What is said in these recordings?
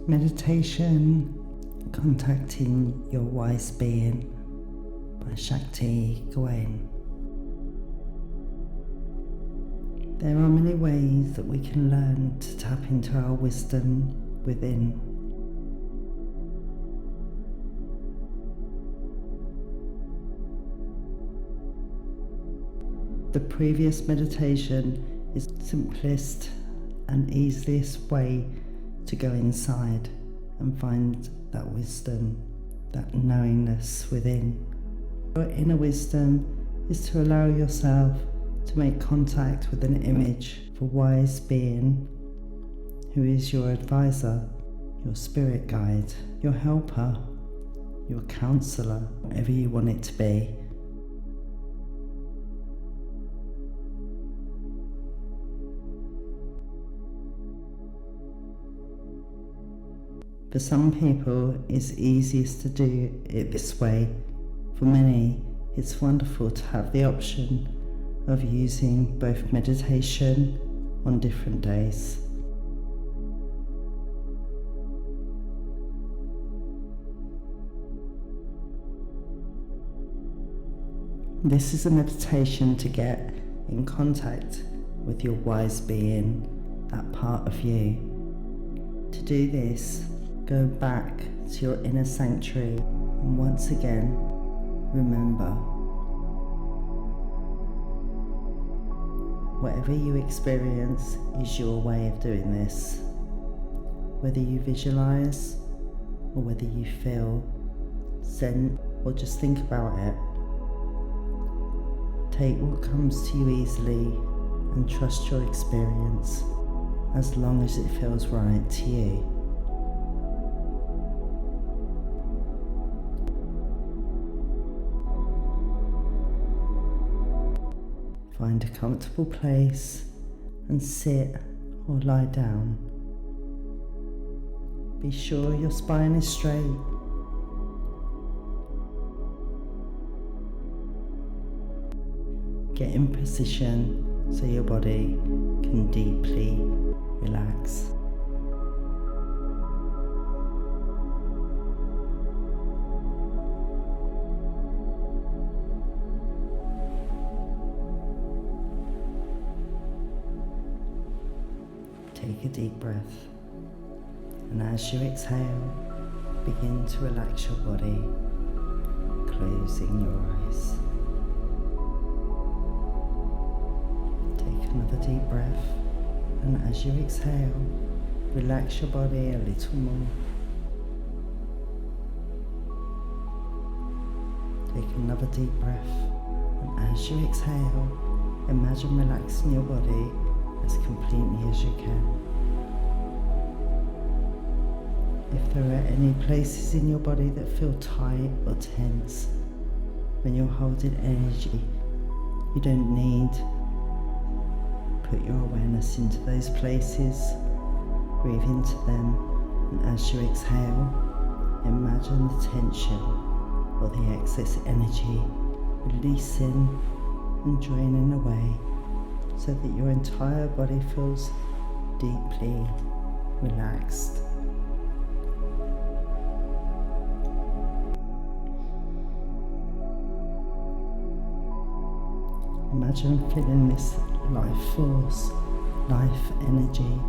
Meditation, Contacting Your Wise Being by Shakti Gawain. There are many ways that we can learn to tap into our wisdom within. The previous meditation is the simplest and easiest way to go inside and find that wisdom, that knowingness within. Your inner wisdom is to allow yourself to make contact with an image of a wise being who is your advisor, your spirit guide, your helper, your counselor, whatever you want it to be. For some people, it's easiest to do it this way. For many, it's wonderful to have the option of using both meditation on different days. This is a meditation to get in contact with your wise being, that part of you. To do this, go back to your inner sanctuary and once again remember, whatever you experience is your way of doing this. Whether you visualize or whether you feel, sense, or just think about it. Take what comes to you easily and trust your experience as long as it feels right to you. Find a comfortable place and sit or lie down. Be sure your spine is straight. Get in position so your body can deeply relax. Take a deep breath, and as you exhale, begin to relax your body, closing your eyes. Take another deep breath, and as you exhale, relax your body a little more. Take another deep breath, and as you exhale, imagine relaxing your body as completely as you can. If there are any places in your body that feel tight or tense, when you're holding energy, you don't need to put your awareness into those places. Breathe into them, and as you exhale, imagine the tension or the excess energy releasing and draining away, so that your entire body feels deeply relaxed. Imagine feeling this life force, life energy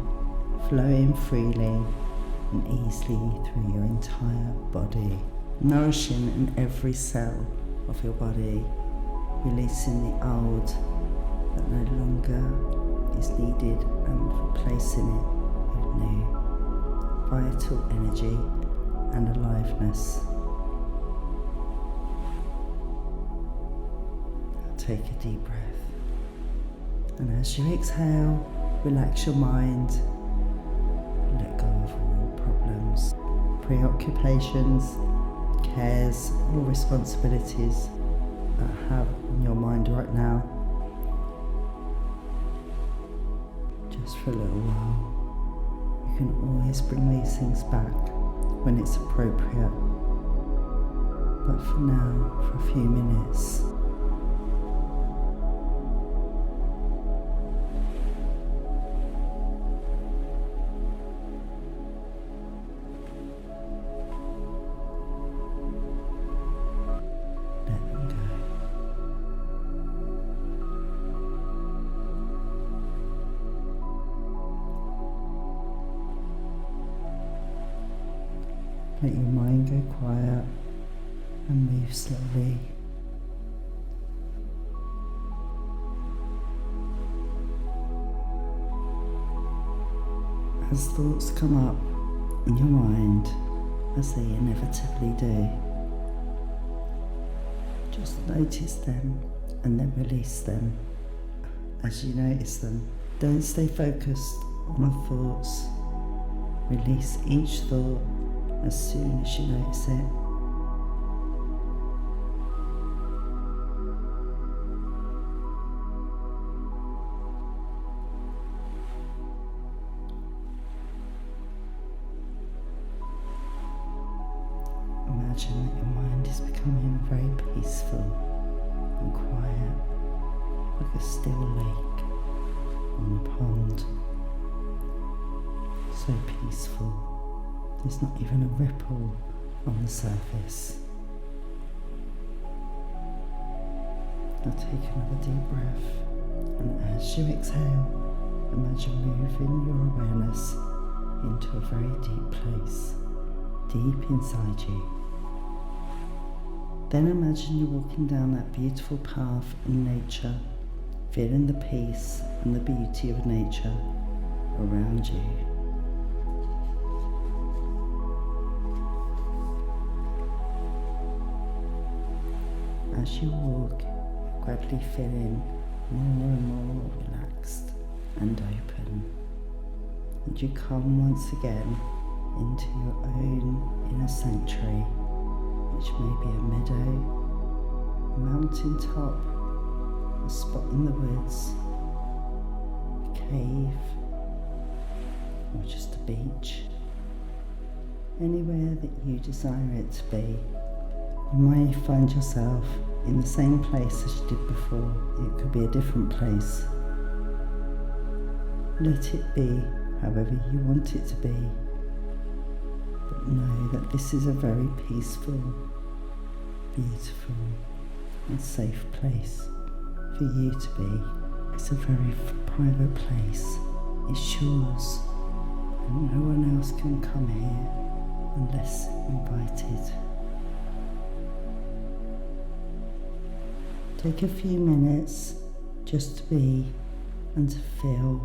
flowing freely and easily through your entire body, nourishing in every cell of your body, releasing the old that no longer is needed and replacing it with new vital energy and aliveness. Now take a deep breath, and as you exhale, relax your mind, let go of all problems, preoccupations, cares or responsibilities that have in your mind right now. Just for a little while. You can always bring these things back when it's appropriate, but for now, for a few minutes, Let your mind go quiet and move slowly. As thoughts come up in your mind, as they inevitably do, just notice them and then release them as you notice them. Don't stay focused on the thoughts. Release each thought as soon as you notice it. Imagine that your mind is becoming very peaceful and quiet, like a still lake on a pond. So peaceful, there's not even a ripple on the surface. Now take another deep breath, and as you exhale, imagine moving your awareness into a very deep place, deep inside you. Then imagine you're walking down that beautiful path in nature, feeling the peace and the beauty of nature around you. As you walk, you're gradually feeling more and more relaxed and open, and you come once again into your own inner sanctuary, which may be a meadow, a mountain top, a spot in the woods, a cave, or just a beach. Anywhere that you desire it to be. You may find yourself in the same place as you did before. It could be a different place. Let it be however you want it to be. But know that this is a very peaceful, beautiful and safe place for you to be. It's a very private place. It's yours, and no one else can come here unless invited. Take a few minutes just to be and to feel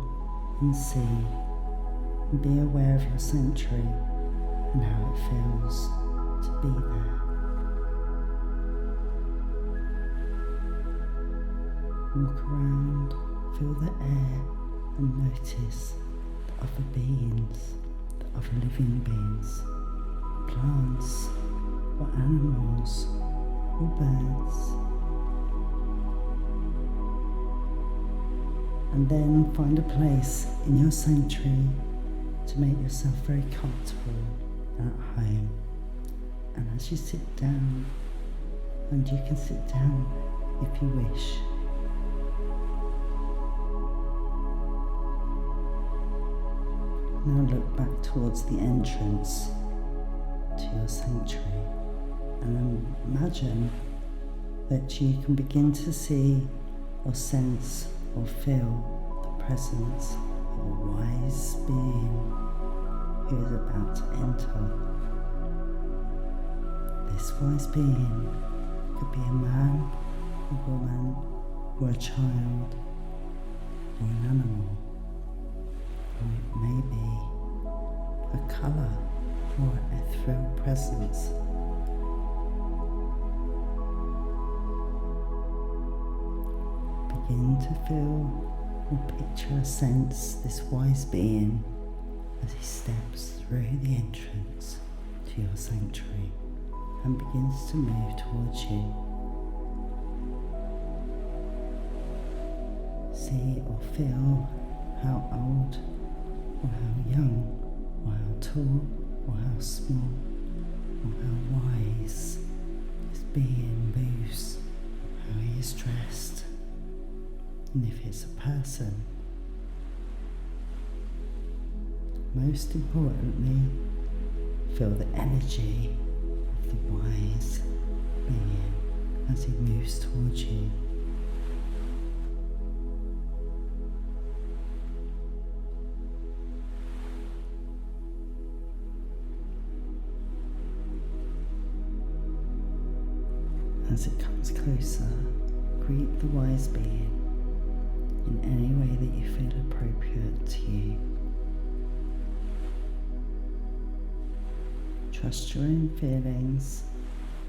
and see and be aware of your sanctuary and how it feels to be there. Walk around, feel the air and notice the other beings, the other living beings, plants or animals or birds. And then find a place in your sanctuary to make yourself very comfortable and at home. And as you sit down, and you can sit down if you wish, now look back towards the entrance to your sanctuary and imagine that you can begin to see or sense or feel the presence of a wise being who is about to enter. This wise being could be a man, a woman, or a child, or an animal, or it may be a colour or an ethereal presence. Begin to feel or picture or sense this wise being as he steps through the entrance to your sanctuary and begins to move towards you. See or feel how old or how young or how tall or how small or how wise this being moves, how he is dressed. And if it's a person, most importantly, feel the energy of the wise being as he moves towards you. As it comes closer, greet the wise being in any way that you feel appropriate to you. Trust your own feelings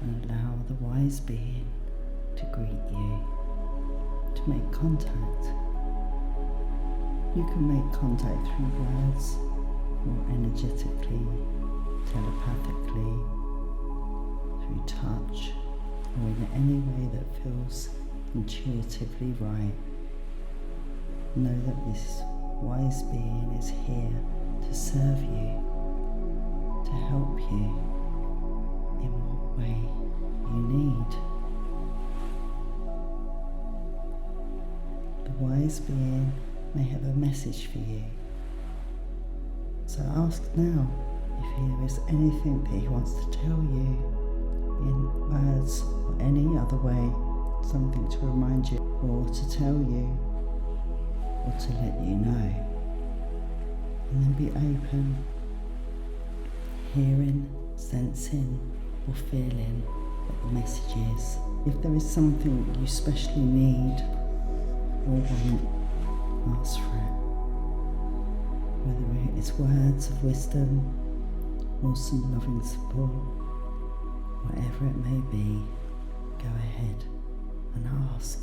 and allow the wise being to greet you, to make contact. You can make contact through words or energetically, telepathically, through touch, or in any way that feels intuitively right. Know that this wise being is here to serve you, to help you in what way you need. The wise being may have a message for you. So ask now if there is anything that he wants to tell you in words or any other way, something to remind you or to tell you or to let you know. And then be open, hearing, sensing or feeling what the message is. If there is something that you especially need or want, ask for it. Whether it is words of wisdom or some loving support, whatever it may be, go ahead and ask.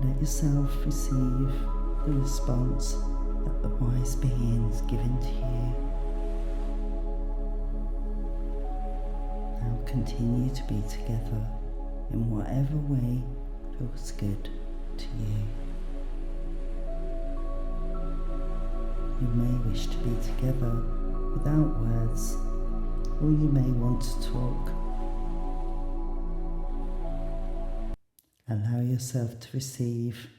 Let yourself receive the response that the wise being is giving to you. Now continue to be together in whatever way feels good to you. You may wish to be together without words, or you may want to talk. Allow yourself to receive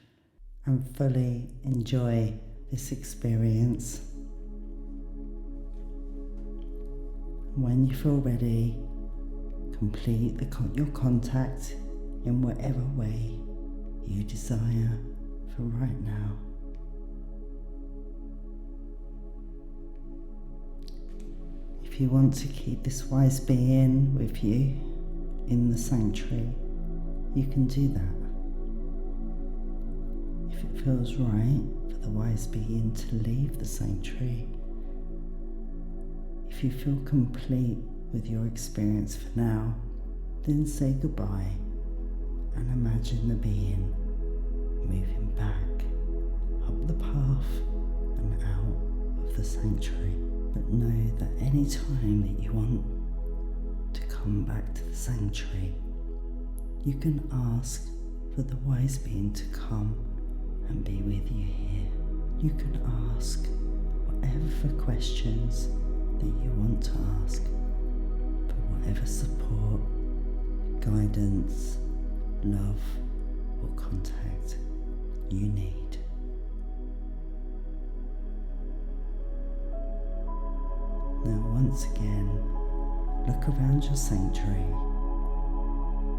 and fully enjoy this experience. When you feel ready, complete your contact in whatever way you desire for right now. If you want to keep this wise being with you in the sanctuary, you can do that. If it feels right for the wise being to leave the sanctuary, if you feel complete with your experience for now, then say goodbye and imagine the being moving back up the path and out of the sanctuary. But know that any time that you want to come back to the sanctuary, you can ask for the wise being to come and be with you here. You can ask whatever questions that you want to ask, for whatever support, guidance, love or contact you need. Now once again, look around your sanctuary.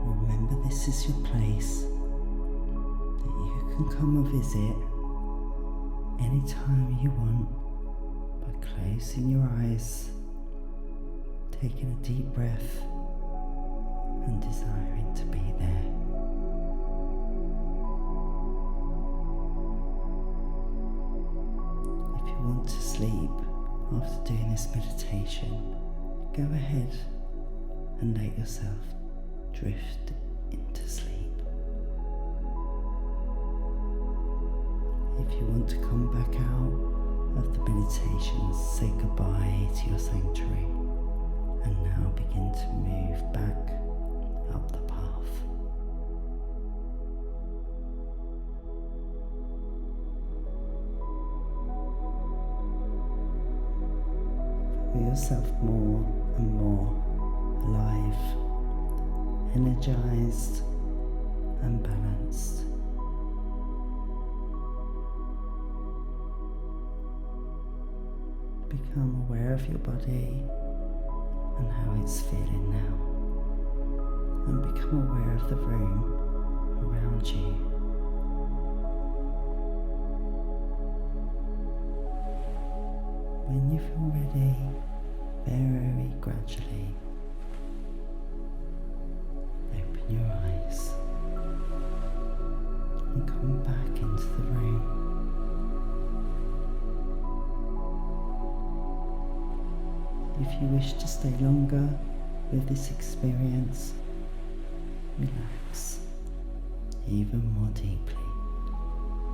Remember, this is your place that you can come and visit anytime you want by closing your eyes, taking a deep breath and desiring to be there. If you want to sleep after doing this meditation, go ahead and let yourself drift into sleep. If you want to come back out of the meditation, say goodbye to your sanctuary and now begin to move back up the path. Feel yourself more and more alive, energized and balanced. Become aware of your body and how it's feeling now, and become aware of the room around you. When you feel ready, very gradually come back into the room. If you wish to stay longer with this experience, relax even more deeply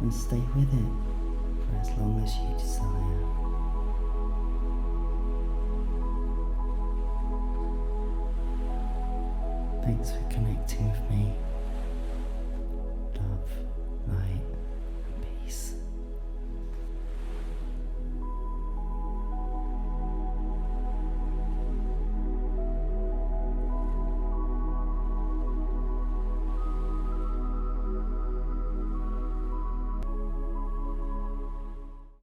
and stay with it for as long as you desire. Thanks for connecting with me.